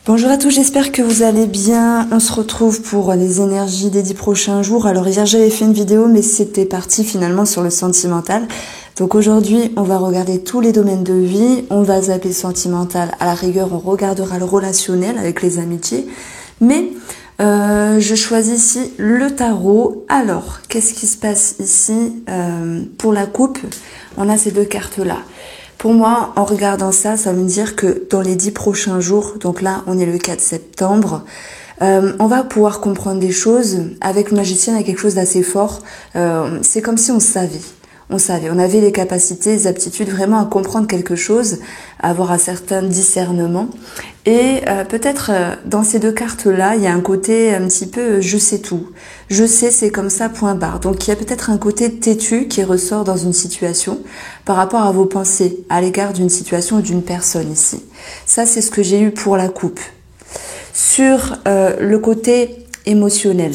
Bonjour à tous, j'espère que vous allez bien. On se retrouve pour les énergies des 10 prochains jours. Alors hier j'avais fait une vidéo mais c'était parti finalement sur le sentimental. Donc aujourd'hui on va regarder tous les domaines de vie. On va zapper le sentimental. À la rigueur on regardera le relationnel avec les amitiés. Mais je choisis ici le tarot. Alors qu'est-ce qui se passe ici pour la coupe? On a ces deux cartes là. Pour moi, en regardant ça, ça veut dire que dans les 10 prochains jours, donc là, on est le 4 septembre, on va pouvoir comprendre des choses. Avec le magicien, il y a quelque chose d'assez fort. C'est comme si on savait. On avait les capacités, les aptitudes vraiment à comprendre quelque chose, à avoir un certain discernement. Et peut-être dans ces deux cartes-là, il y a un côté un petit peu je sais tout. Je sais, c'est comme ça, point barre. Donc il y a peut-être un côté têtu qui ressort dans une situation par rapport à vos pensées à l'égard d'une situation ou d'une personne ici. Ça, c'est ce que j'ai eu pour la coupe. Sur le côté émotionnel,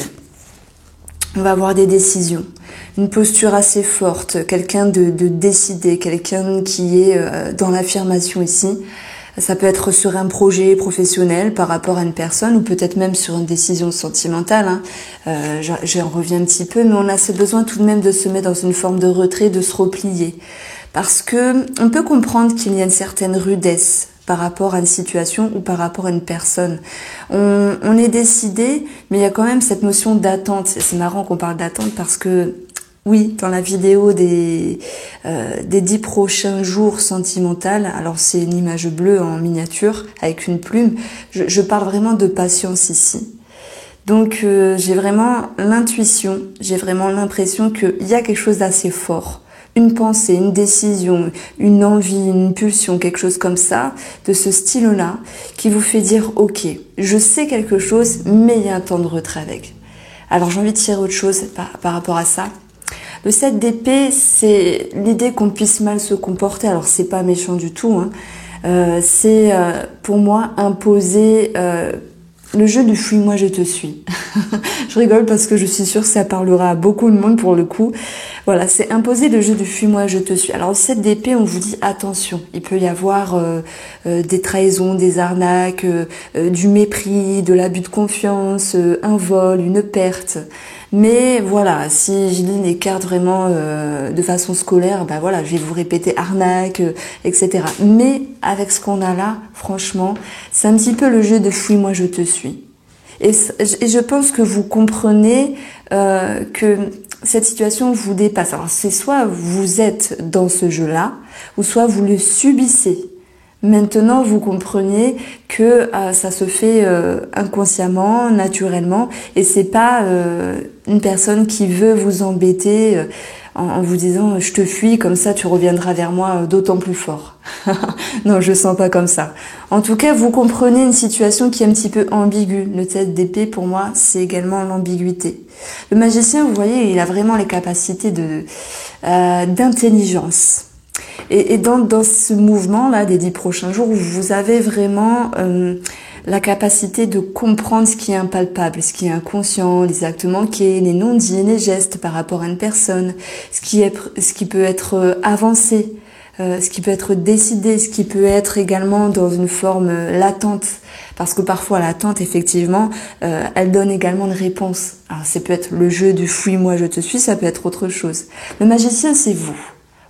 on va avoir des décisions. Une posture assez forte, quelqu'un de décidé, quelqu'un qui est dans l'affirmation ici. Ça peut être sur un projet professionnel par rapport à une personne ou peut-être même sur une décision sentimentale. J'en reviens un petit peu, mais on a ce besoin tout de même de se mettre dans une forme de retrait, de se replier. Parce que on peut comprendre qu'il y a une certaine rudesse par rapport à une situation ou par rapport à une personne. On est décidé, mais il y a quand même cette notion d'attente. C'est marrant qu'on parle d'attente parce que oui, dans la vidéo des 10 prochains jours sentimentales, alors c'est une image bleue en miniature avec une plume, je parle vraiment de patience ici. Donc j'ai vraiment l'intuition, j'ai vraiment l'impression qu'il y a quelque chose d'assez fort. Une pensée, une décision, une envie, une pulsion, quelque chose comme ça, de ce style-là, qui vous fait dire « Ok, je sais quelque chose, mais il y a un temps de retrait avec. » Alors j'ai envie de tirer autre chose par rapport à ça. Le 7 d'épée, c'est l'idée qu'on puisse mal se comporter. Alors c'est pas méchant du tout, hein. C'est pour moi imposer le jeu du fuis-moi je te suis. Je rigole parce que je suis sûre que ça parlera à beaucoup de monde pour le coup. Voilà, c'est imposer le jeu du fuis-moi je te suis. Alors le 7 d'épée, on vous dit attention, il peut y avoir des trahisons, des arnaques, du mépris, de l'abus de confiance, un vol, une perte. Mais voilà, si je lis les cartes vraiment de façon scolaire, ben voilà, je vais vous répéter arnaque, etc. Mais avec ce qu'on a là, franchement, c'est un petit peu le jeu de fuis-moi je te suis. Et je pense que vous comprenez que cette situation vous dépasse. Alors c'est soit vous êtes dans ce jeu-là, ou soit vous le subissez. Maintenant, vous comprenez que ça se fait inconsciemment, naturellement, et c'est pas une personne qui veut vous embêter en vous disant je te fuis, comme ça tu reviendras vers moi d'autant plus fort. Non, je sens pas comme ça. En tout cas, vous comprenez une situation qui est un petit peu ambiguë. Le 7 d'épée, pour moi, c'est également l'ambiguïté. Le magicien, vous voyez, il a vraiment les capacités d'intelligence. Et dans ce mouvement-là des 10 prochains jours, vous avez vraiment la capacité de comprendre ce qui est impalpable, ce qui est inconscient, les actes manqués, les non-dits, les gestes par rapport à une personne, ce qui peut être avancé, ce qui peut être décidé, ce qui peut être également dans une forme latente. Parce que parfois l'attente, effectivement, elle donne également une réponse. Alors ça peut être le jeu du fuis-moi je te suis, ça peut être autre chose. Le magicien, c'est vous.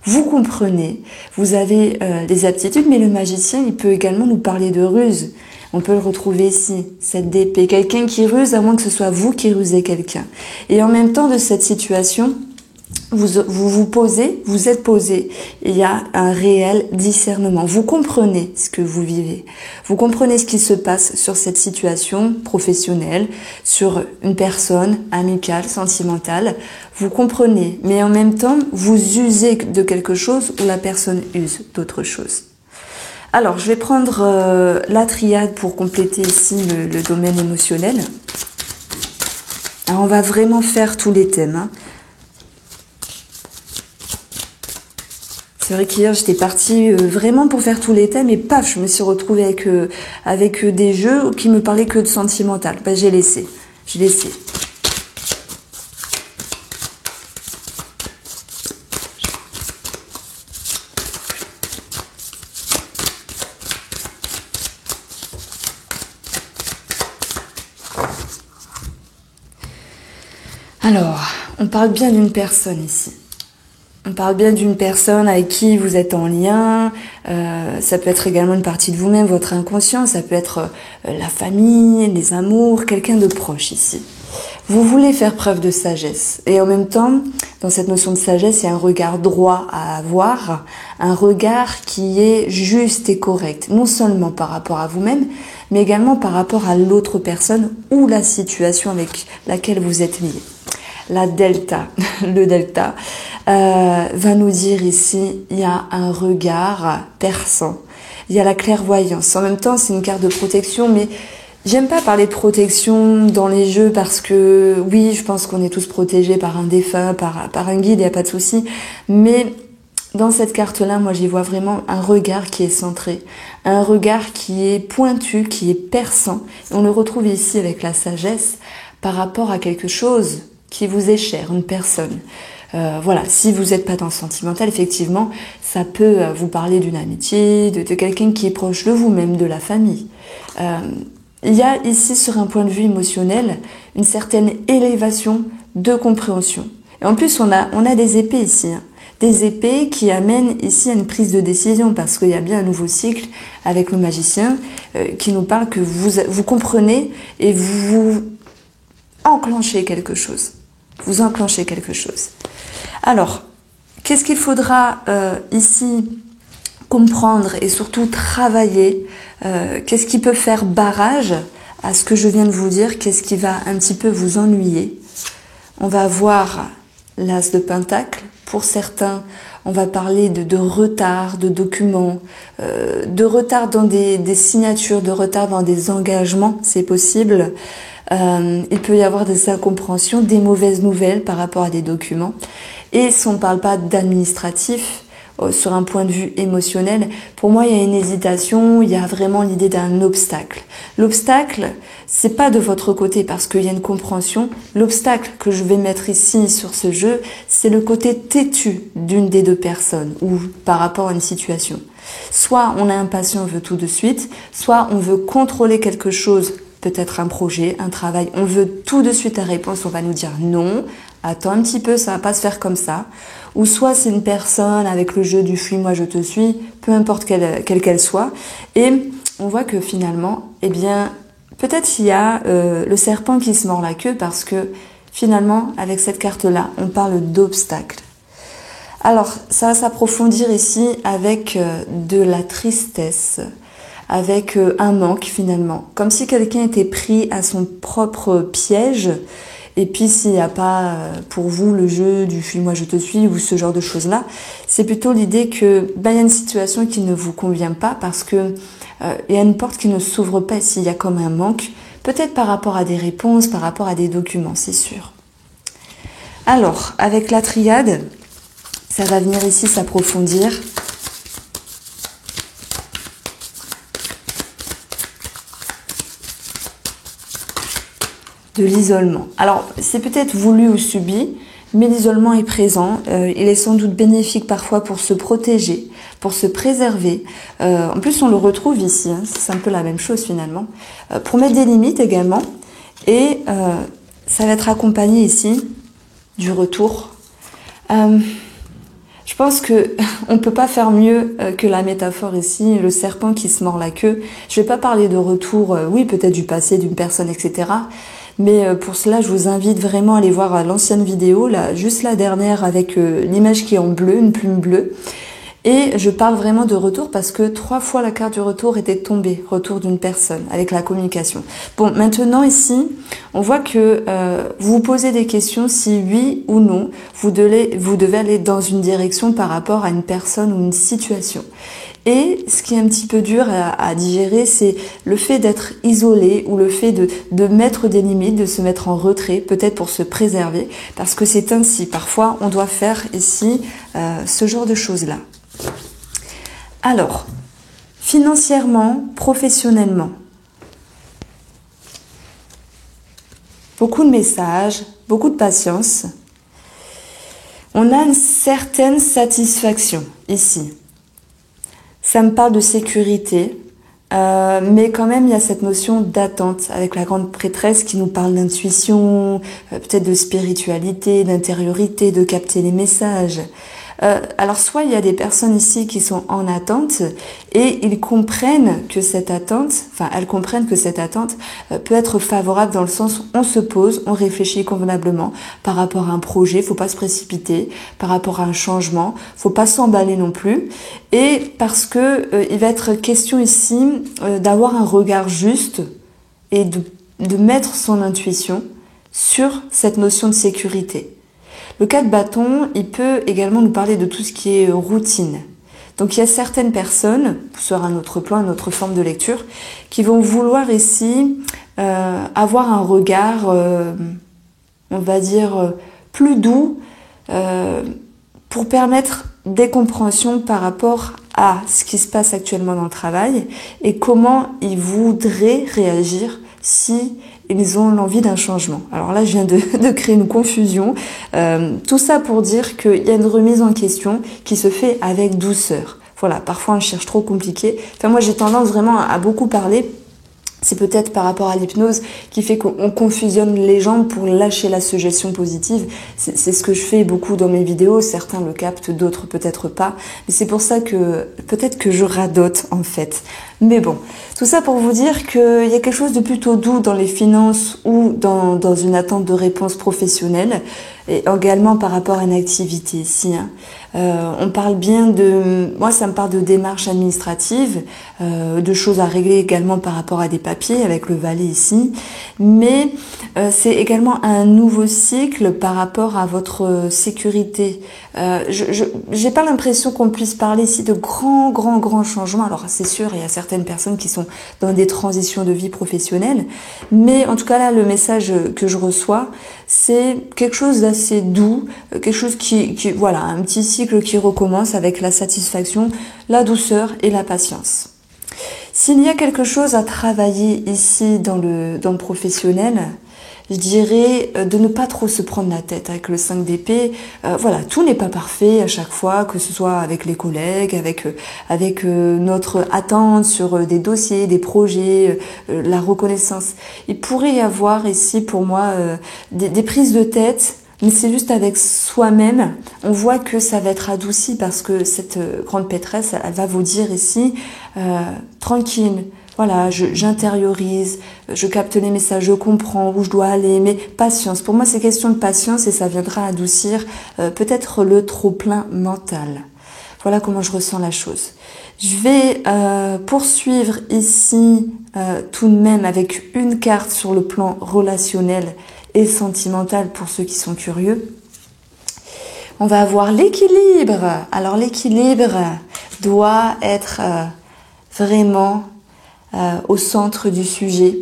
Vous comprenez, vous avez des aptitudes, mais le magicien, il peut également nous parler de ruse. On peut le retrouver ici, cette d'épée. Quelqu'un qui ruse, à moins que ce soit vous qui rusez quelqu'un. Et en même temps de cette situation, vous posez, vous êtes posé. Il y a un réel discernement. Vous comprenez ce que vous vivez. Vous comprenez ce qui se passe sur cette situation professionnelle, sur une personne amicale, sentimentale. Vous comprenez, mais en même temps, vous usez de quelque chose ou la personne use d'autre chose. Alors, je vais prendre la triade pour compléter ici le domaine émotionnel. Alors, on va vraiment faire tous les thèmes, hein. C'est vrai qu'hier, j'étais partie vraiment pour faire tous les thèmes et paf, je me suis retrouvée avec des jeux qui me parlaient que de sentimental. Ben, j'ai laissé. Alors, on parle bien d'une personne ici. On parle bien d'une personne avec qui vous êtes en lien, ça peut être également une partie de vous-même, votre inconscient, ça peut être la famille, les amours, quelqu'un de proche ici. Vous voulez faire preuve de sagesse et en même temps, dans cette notion de sagesse, il y a un regard droit à avoir, un regard qui est juste et correct, non seulement par rapport à vous-même, mais également par rapport à l'autre personne ou la situation avec laquelle vous êtes lié. La delta, le delta, va nous dire ici, il y a un regard perçant, il y a la clairvoyance. En même temps, c'est une carte de protection, mais j'aime pas parler de protection dans les jeux parce que, oui, je pense qu'on est tous protégés par un défunt, par un guide, il n'y a pas de souci. Mais dans cette carte-là, moi, j'y vois vraiment un regard qui est centré, un regard qui est pointu, qui est perçant. Et on le retrouve ici avec la sagesse par rapport à quelque chose qui vous est cher, une personne. Voilà, si vous n'êtes pas dans le sentimental, effectivement, ça peut vous parler d'une amitié, de quelqu'un qui est proche de vous, même de la famille. Il y a ici, sur un point de vue émotionnel, une certaine élévation de compréhension. Et en plus, on a des épées ici, hein. Des épées qui amènent ici à une prise de décision, parce qu'il y a bien un nouveau cycle avec le magicien qui nous parle que vous comprenez et vous enclenchez quelque chose. Vous enclenchez quelque chose. Alors, qu'est-ce qu'il faudra ici comprendre et surtout travailler? Qu'est-ce qui peut faire barrage à ce que je viens de vous dire? Qu'est-ce qui va un petit peu vous ennuyer? On va avoir l'as de pentacle. Pour certains, on va parler de retard, de documents, de retard dans des signatures, de retard dans des engagements, c'est possible. Il peut y avoir des incompréhensions, des mauvaises nouvelles par rapport à des documents. Et si on ne parle pas d'administratif, sur un point de vue émotionnel, pour moi, il y a une hésitation, il y a vraiment l'idée d'un obstacle. L'obstacle, c'est pas de votre côté parce qu'il y a une compréhension. L'obstacle que je vais mettre ici sur ce jeu, c'est le côté têtu d'une des deux personnes ou par rapport à une situation. Soit on est impatient, on veut tout de suite, soit on veut contrôler quelque chose, peut-être un projet, un travail, on veut tout de suite la réponse, on va nous dire non, attends un petit peu, ça va pas se faire comme ça. Ou soit c'est une personne avec le jeu du fuis-moi je te suis, peu importe quelle qu'elle soit. Et on voit que finalement, eh bien, peut-être il y a le serpent qui se mord la queue parce que finalement, avec cette carte-là, on parle d'obstacle. Alors, ça va s'approfondir ici avec de la tristesse, avec un manque finalement. Comme si quelqu'un était pris à son propre piège. Et puis s'il n'y a pas pour vous le jeu du fuis-moi je te suis ou ce genre de choses-là, c'est plutôt l'idée que il y a une situation qui ne vous convient pas parce que il y a une porte qui ne s'ouvre pas s'il y a comme un manque, peut-être par rapport à des réponses, par rapport à des documents, c'est sûr. Alors, avec la triade, ça va venir ici s'approfondir. De l'isolement. Alors, c'est peut-être voulu ou subi, mais l'isolement est présent. Il est sans doute bénéfique parfois pour se protéger, pour se préserver. En plus, on le retrouve ici, hein, c'est un peu la même chose finalement. Pour mettre des limites également. Et ça va être accompagné ici du retour. Je pense que on peut pas faire mieux que la métaphore ici, le serpent qui se mord la queue. Je vais pas parler de retour, oui, peut-être du passé d'une personne, etc. Mais pour cela, je vous invite vraiment à aller voir l'ancienne vidéo, là, juste la dernière avec l'image qui est en bleu, une plume bleue. Et je parle vraiment de retour parce que 3 fois la carte du retour était tombée, retour d'une personne, avec la communication. Bon, maintenant ici, on voit que vous vous posez des questions si oui ou non, vous devez aller dans une direction par rapport à une personne ou une situation. Et ce qui est un petit peu dur à digérer, c'est le fait d'être isolé ou le fait de mettre des limites, de se mettre en retrait, peut-être pour se préserver, parce que c'est ainsi. Parfois, on doit faire ici ce genre de choses-là. Alors, financièrement, professionnellement, beaucoup de messages, beaucoup de patience. On a une certaine satisfaction ici. Ça me parle de sécurité, Mais quand même, il y a cette notion d'attente avec la grande prêtresse qui nous parle d'intuition, peut-être de spiritualité, d'intériorité, de capter les messages. Alors soit il y a des personnes ici qui sont en attente et ils comprennent que cette attente, enfin elles comprennent que cette attente peut être favorable dans le sens où on se pose, on réfléchit convenablement par rapport à un projet, faut pas se précipiter, par rapport à un changement, faut pas s'emballer non plus, et parce que il va être question ici d'avoir un regard juste et de mettre son intuition sur cette notion de sécurité. Le 4 bâton, il peut également nous parler de tout ce qui est routine. Donc il y a certaines personnes, sur un autre plan, une autre forme de lecture, qui vont vouloir ici avoir un regard, on va dire, plus doux, pour permettre des compréhensions par rapport à ce qui se passe actuellement dans le travail et comment ils voudraient réagir si ils ont l'envie d'un changement. Alors là, je viens de créer une confusion. Tout ça pour dire qu'il y a une remise en question qui se fait avec douceur. Voilà, parfois on cherche trop compliqué. Enfin, moi, j'ai tendance vraiment à beaucoup parler. C'est peut-être par rapport à l'hypnose qui fait qu'on confusionne les gens pour lâcher la suggestion positive. C'est ce que je fais beaucoup dans mes vidéos. Certains le captent, d'autres peut-être pas. Mais c'est pour ça que peut-être que je radote en fait. Mais bon, tout ça pour vous dire qu'il y a quelque chose de plutôt doux dans les finances ou dans une attente de réponse professionnelle. Et également par rapport à une activité ici. On parle bien de... Moi, ça me parle de démarches administratives, de choses à régler également par rapport à des papiers avec le valet ici. Mais c'est également un nouveau cycle par rapport à votre sécurité. J'ai pas l'impression qu'on puisse parler ici de grands changements. Alors, c'est sûr, il y a certaines personnes qui sont dans des transitions de vie professionnelle. Mais en tout cas, là, le message que je reçois, c'est quelque chose d'assez doux, quelque chose qui voilà, un petit cycle qui recommence avec la satisfaction, la douceur et la patience. S'il y a quelque chose à travailler ici dans le professionnel, je dirais de ne pas trop se prendre la tête avec le 5 d'épée. Voilà, tout n'est pas parfait à chaque fois, que ce soit avec les collègues, avec notre attente sur des dossiers, des projets, la reconnaissance. Il pourrait y avoir ici pour moi des prises de tête, mais c'est juste avec soi-même. On voit que ça va être adouci parce que cette grande prêtresse, elle va vous dire ici, tranquille. Voilà, j'intériorise, je capte les messages, je comprends où je dois aller, mais patience. Pour moi, c'est question de patience et ça viendra adoucir peut-être le trop-plein mental. Voilà comment je ressens la chose. Je vais poursuivre ici tout de même avec une carte sur le plan relationnel et sentimental pour ceux qui sont curieux. On va avoir l'équilibre. Alors l'équilibre doit être vraiment au centre du sujet,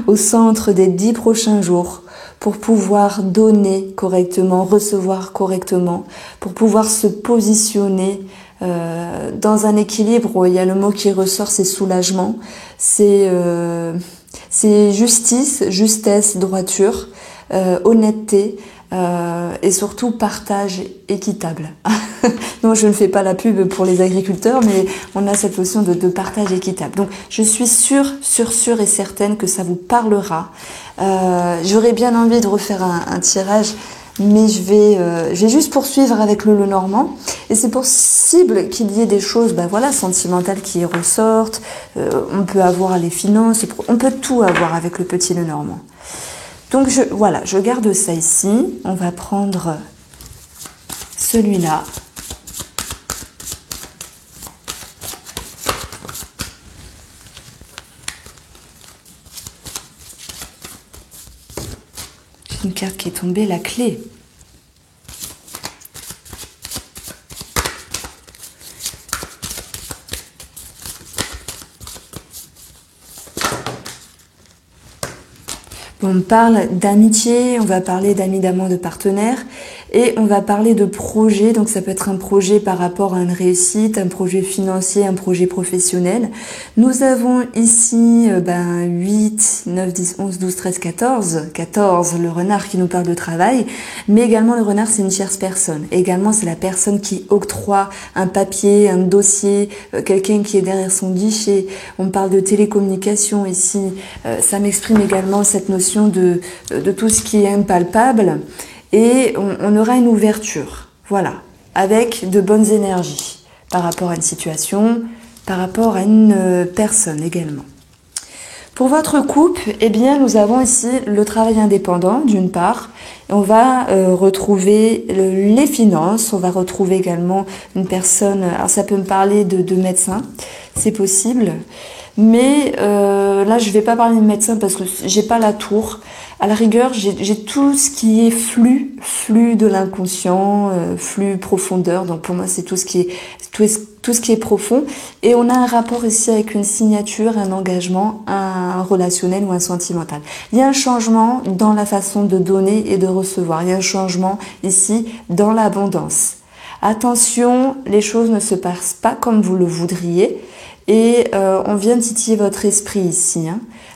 au centre des 10 prochains jours, pour pouvoir donner correctement, recevoir correctement, pour pouvoir se positionner dans un équilibre où il y a le mot qui ressort, c'est soulagement, c'est justice, justesse, droiture, honnêteté, et surtout partage équitable. Non, je ne fais pas la pub pour les agriculteurs, mais on a cette notion de partage équitable. Donc, je suis sûre et certaine que ça vous parlera. J'aurais bien envie de refaire un tirage, mais je vais juste poursuivre avec le Lenormand. Et c'est possible qu'il y ait des choses, voilà, sentimentales qui ressortent. On peut avoir les finances, on peut tout avoir avec le petit Lenormand. Donc voilà, je garde ça ici. On va prendre celui-là. Une carte qui est tombée, la clé. On parle d'amitié, on va parler d'amis, d'amants, de partenaires. Et on va parler de projet, donc ça peut être un projet par rapport à une réussite, un projet financier, un projet professionnel. Nous avons ici 8, 9, 10, 11, 12, 13, 14. 14, le renard qui nous parle de travail, mais également le renard c'est une tierce personne. Et également c'est la personne qui octroie un papier, un dossier, quelqu'un qui est derrière son guichet. On parle de télécommunication ici. Ça m'exprime également cette notion de tout ce qui est impalpable. Et on aura une ouverture, voilà, avec de bonnes énergies par rapport à une situation, par rapport à une personne également. Pour votre couple, eh bien, nous avons ici le travail indépendant, d'une part, et on va retrouver les finances, on va retrouver également une personne, alors ça peut me parler de médecin, c'est possible, mais là je vais pas parler de médecin parce que j'ai pas la tour. À la rigueur, j'ai tout ce qui est flux de l'inconscient, flux profondeur. Donc pour moi, c'est tout ce qui est profond. Et on a un rapport ici avec une signature, un engagement, un relationnel ou un sentimental. Il y a un changement dans la façon de donner et de recevoir. Il y a un changement ici dans l'abondance. Attention, les choses ne se passent pas comme vous le voudriez. Et on vient titiller votre esprit ici.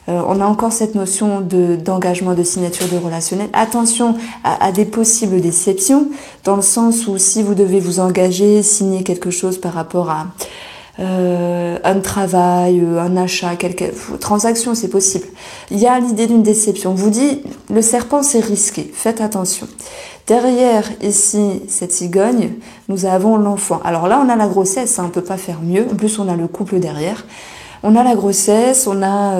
On a encore cette notion d'engagement, de signature de relationnel. Attention à des possibles déceptions, dans le sens où si vous devez vous engager, signer quelque chose par rapport à un travail, un achat, quelque transaction, c'est possible. Il y a l'idée d'une déception. On vous dit, le serpent c'est risqué, faites attention. Derrière, ici, cette cigogne, nous avons l'enfant. Alors là, on a la grossesse, on ne peut pas faire mieux. En plus, on a le couple derrière. On a la grossesse, on a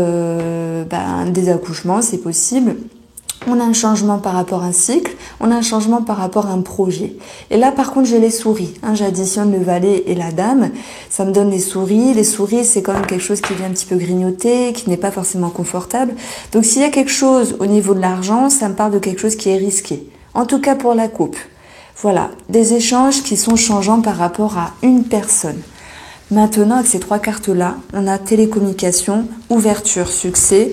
des accouchements, c'est possible. On a un changement par rapport à un cycle, on a un changement par rapport à un projet. Et là, par contre, j'ai les souris. J'additionne le valet et la dame. Ça me donne les souris. Les souris, c'est quand même quelque chose qui vient un petit peu grignoter, qui n'est pas forcément confortable. Donc, s'il y a quelque chose au niveau de l'argent, ça me parle de quelque chose qui est risqué. En tout cas, pour la coupe. Voilà, des échanges qui sont changeants par rapport à une personne. Maintenant, avec ces trois cartes-là, on a télécommunication, ouverture, succès,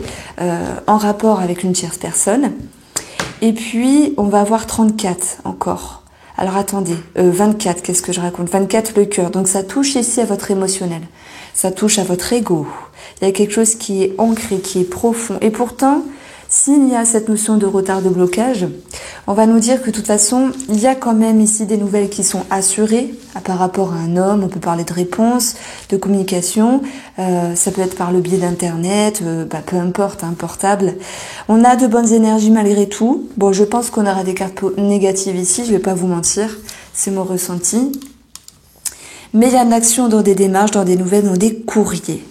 en rapport avec une tierce personne. Et puis, on va avoir 34 encore. Alors attendez, 24, qu'est-ce que je raconte? 24, le cœur. Donc ça touche ici à votre émotionnel. Ça touche à votre ego. Il y a quelque chose qui est ancré, qui est profond. Et pourtant, s'il y a cette notion de retard, de blocage, on va nous dire que de toute façon, il y a quand même ici des nouvelles qui sont assurées par rapport à un homme. On peut parler de réponse, de communication. Ça peut être par le biais d'Internet, peu importe, portable. On a de bonnes énergies malgré tout. Bon, je pense qu'on aura des cartes négatives ici, je vais pas vous mentir. C'est mon ressenti. Mais il y a de l'action dans des démarches, dans des nouvelles, dans des courriers.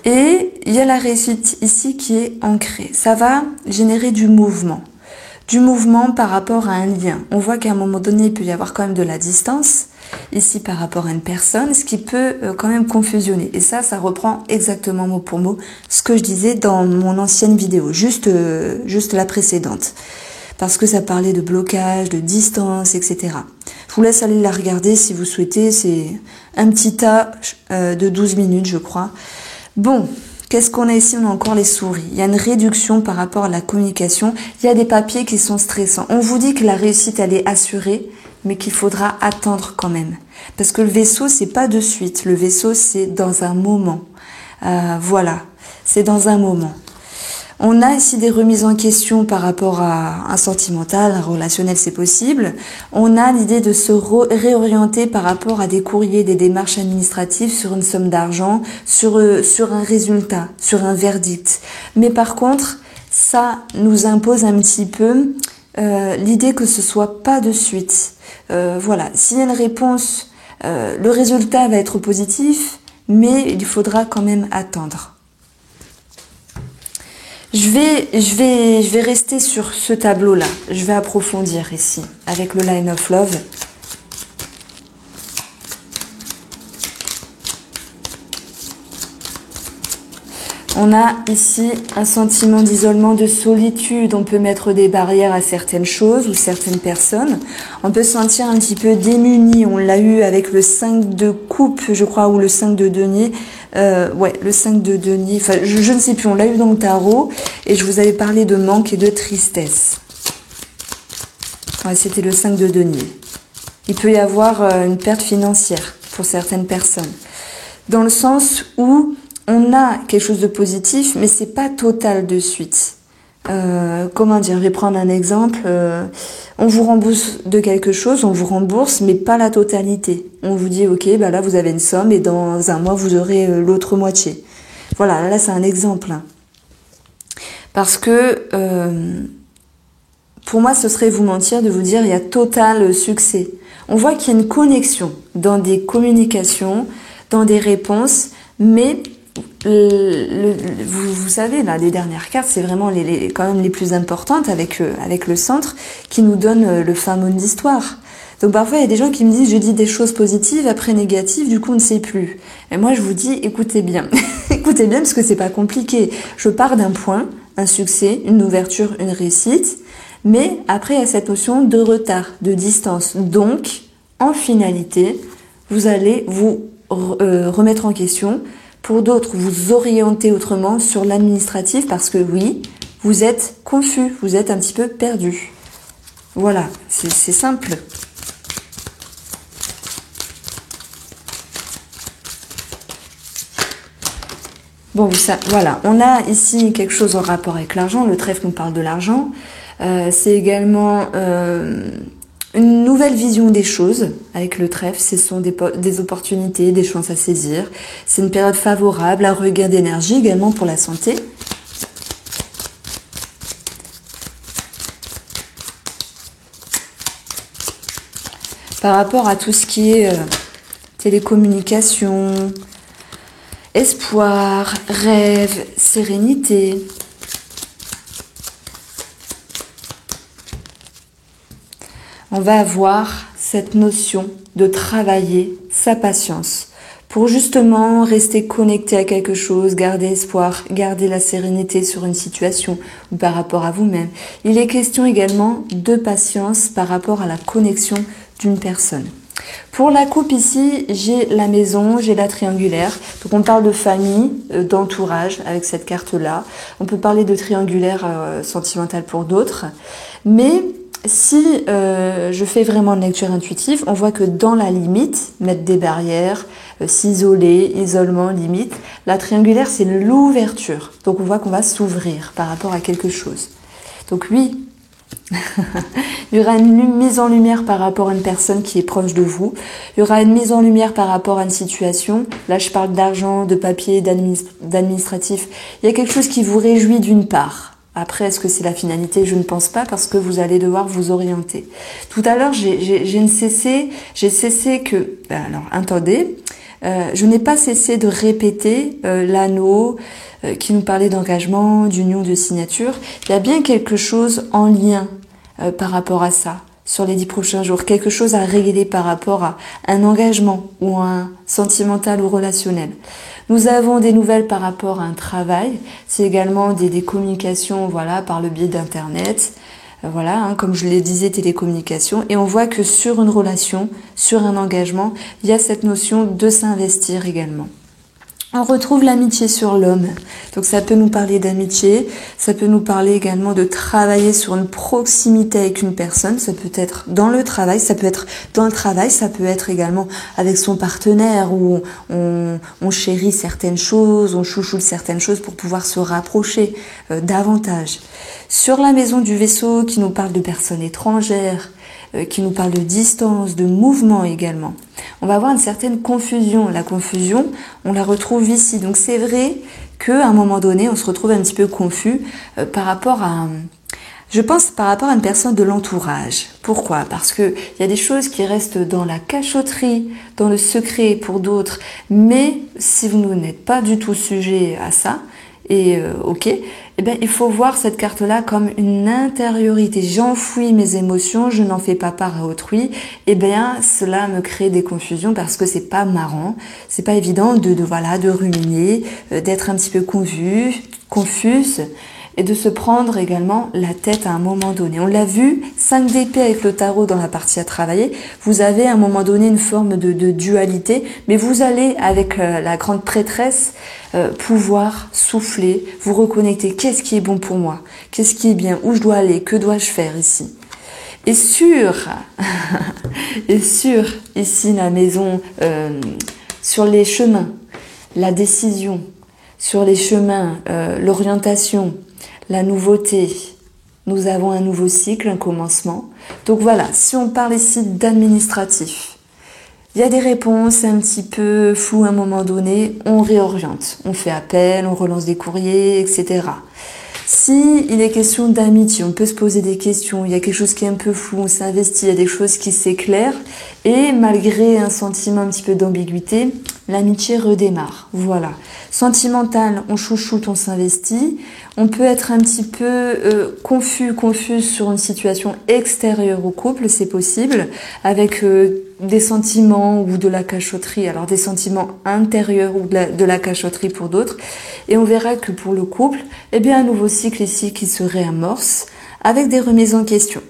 Et il y a la réussite ici qui est ancrée. Ça va générer du mouvement. Du mouvement par rapport à un lien. On voit qu'à un moment donné, il peut y avoir quand même de la distance, ici par rapport à une personne, ce qui peut quand même confusionner. Et ça reprend exactement mot pour mot ce que je disais dans mon ancienne vidéo, juste la précédente. Parce que ça parlait de blocage, de distance, etc. Je vous laisse aller la regarder si vous souhaitez. C'est un petit tas de 12 minutes, je crois. Bon, qu'est-ce qu'on a ici? On a encore les souris. Il y a une réduction par rapport à la communication. Il y a des papiers qui sont stressants. On vous dit que la réussite, elle est assurée, mais qu'il faudra attendre quand même. Parce que le vaisseau, c'est pas de suite. Le vaisseau, c'est dans un moment. Voilà, c'est dans un moment. On a ici des remises en question par rapport à un sentimental, un relationnel, c'est possible. On a l'idée de se réorienter par rapport à des courriers, des démarches administratives sur une somme d'argent, sur un résultat, sur un verdict. Mais par contre, ça nous impose un petit peu l'idée que ce soit pas de suite. Voilà, s'il y a une réponse, le résultat va être positif, mais il faudra quand même attendre. Je vais rester sur ce tableau-là. Je vais approfondir ici, avec le Line of Love. On a ici un sentiment d'isolement, de solitude. On peut mettre des barrières à certaines choses ou certaines personnes. On peut se sentir un petit peu démuni. On l'a eu avec le 5 de coupe, je crois, ou le 5 de denier. Le 5 de denier. Enfin, je ne sais plus. On l'a eu dans le tarot. Et je vous avais parlé de manque et de tristesse. Ouais, c'était le 5 de denier. Il peut y avoir une perte financière pour certaines personnes. Dans le sens où on a quelque chose de positif, mais c'est pas total de suite. Comment dire, je vais prendre un exemple. On vous rembourse de quelque chose, on vous rembourse, mais pas la totalité. On vous dit, ok, bah là vous avez une somme et dans un mois vous aurez l'autre moitié. Voilà, là c'est un exemple. Parce que pour moi, ce serait vous mentir de vous dire il y a total succès. On voit qu'il y a une connexion dans des communications, dans des réponses, mais vous savez, là, les dernières cartes, c'est vraiment quand même les plus importantes avec le centre qui nous donne le fin mot d'histoire. Donc parfois, il y a des gens qui me disent, je dis des choses positives, après négatives, du coup, on ne sait plus. Et moi, je vous dis, écoutez bien. Écoutez bien, parce que c'est pas compliqué. Je pars d'un point, un succès, une ouverture, une réussite. Mais après, il y a cette notion de retard, de distance. Donc, en finalité, vous allez vous remettre en question. Pour d'autres, vous orienter autrement sur l'administratif parce que oui, vous êtes confus, vous êtes un petit peu perdu. Voilà, c'est simple. Bon, voilà, on a ici quelque chose en rapport avec l'argent. Le trèfle nous parle de l'argent. C'est également une nouvelle vision des choses avec le trèfle. Ce sont des opportunités, des chances à saisir. C'est une période favorable, un regain d'énergie également pour la santé. Par rapport à tout ce qui est télécommunication, espoir, rêve, sérénité. On va avoir cette notion de travailler sa patience pour justement rester connecté à quelque chose, garder espoir, garder la sérénité sur une situation ou par rapport à vous-même. Il est question également de patience par rapport à la connexion d'une personne. Pour la coupe ici, j'ai la maison, j'ai la triangulaire. Donc on parle de famille, d'entourage avec cette carte-là. On peut parler de triangulaire sentimental pour d'autres. Mais si je fais vraiment une lecture intuitive, on voit que dans la limite, mettre des barrières, s'isoler, isolement, limite, la triangulaire c'est l'ouverture. Donc on voit qu'on va s'ouvrir par rapport à quelque chose. Donc oui, il y aura une mise en lumière par rapport à une personne qui est proche de vous. Il y aura une mise en lumière par rapport à une situation. Là, je parle d'argent, de papier, d'administratif. Il y a quelque chose qui vous réjouit d'une part. Après, est-ce que c'est la finalité? Je ne pense pas parce que vous allez devoir vous orienter. Tout à l'heure, j'ai cessé que... Alors, attendez. Je n'ai pas cessé de répéter l'anneau qui nous parlait d'engagement, d'union, de signature. Il y a bien quelque chose en lien par rapport à ça sur les 10 prochains jours. Quelque chose à régler par rapport à un engagement ou un sentimental ou relationnel. Nous avons des nouvelles par rapport à un travail. C'est également des communications, voilà, par le biais d'Internet. Voilà, hein, comme je le disais, télécommunications. Et on voit que sur une relation, sur un engagement, il y a cette notion de s'investir également. On retrouve l'amitié sur l'homme. Donc ça peut nous parler d'amitié, ça peut nous parler également de travailler sur une proximité avec une personne. Ça peut être dans le travail, ça peut être dans le travail, ça peut être également avec son partenaire où on chérit certaines choses, on chouchoute certaines choses pour pouvoir se rapprocher davantage. Sur la maison du vaisseau qui nous parle de personnes étrangères, qui nous parle de distance, de mouvement également. On va avoir une certaine confusion. La confusion, on la retrouve ici. Donc c'est vrai qu'à un moment donné, on se retrouve un petit peu confus par rapport à... Je pense par rapport à une personne de l'entourage. Pourquoi? Parce que il y a des choses qui restent dans la cachotterie, dans le secret pour d'autres. Mais si vous n'êtes pas du tout sujet à ça, et ok, eh bien, il faut voir cette carte-là comme une intériorité. J'enfouis mes émotions, je n'en fais pas part à autrui. Eh bien, cela me crée des confusions parce que c'est pas marrant, c'est pas évident de ruminer, d'être un petit peu confuse et de se prendre également la tête à un moment donné. On l'a vu, 5 d'épée avec le tarot dans la partie à travailler. Vous avez à un moment donné une forme de dualité, mais vous allez avec la grande prêtresse pouvoir souffler, vous reconnecter. Qu'est-ce qui est bon pour moi? Qu'est-ce qui est bien? Où je dois aller? Que dois-je faire ici? Et sur, et sur ici la maison, sur les chemins, la décision, sur les chemins, l'orientation, la nouveauté, nous avons un nouveau cycle, un commencement. Donc voilà, si on parle ici d'administratif, il y a des réponses un petit peu floues à un moment donné, on réoriente, on fait appel, on relance des courriers, etc. Si il est question d'amitié, on peut se poser des questions, il y a quelque chose qui est un peu flou, on s'investit, il y a des choses qui s'éclairent, et malgré un sentiment un petit peu d'ambiguïté, l'amitié redémarre. Voilà. Sentimental, on chouchoute, on s'investit. On peut être un petit peu confuse sur une situation extérieure au couple, c'est possible, avec des sentiments ou de la cachotterie. Alors des sentiments intérieurs ou de la cachotterie pour d'autres. Et on verra que pour le couple, eh bien un nouveau cycle ici qui se réamorce avec des remises en question.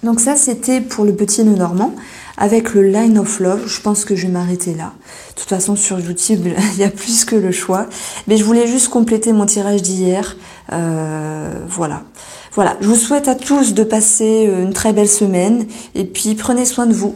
Donc ça, c'était pour le petit nœud normand. Avec le Line of Love, je pense que je vais m'arrêter là. De toute façon, sur YouTube, il y a plus que le choix. Mais je voulais juste compléter mon tirage d'hier. Voilà. Voilà. Je vous souhaite à tous de passer une très belle semaine. Et puis, prenez soin de vous.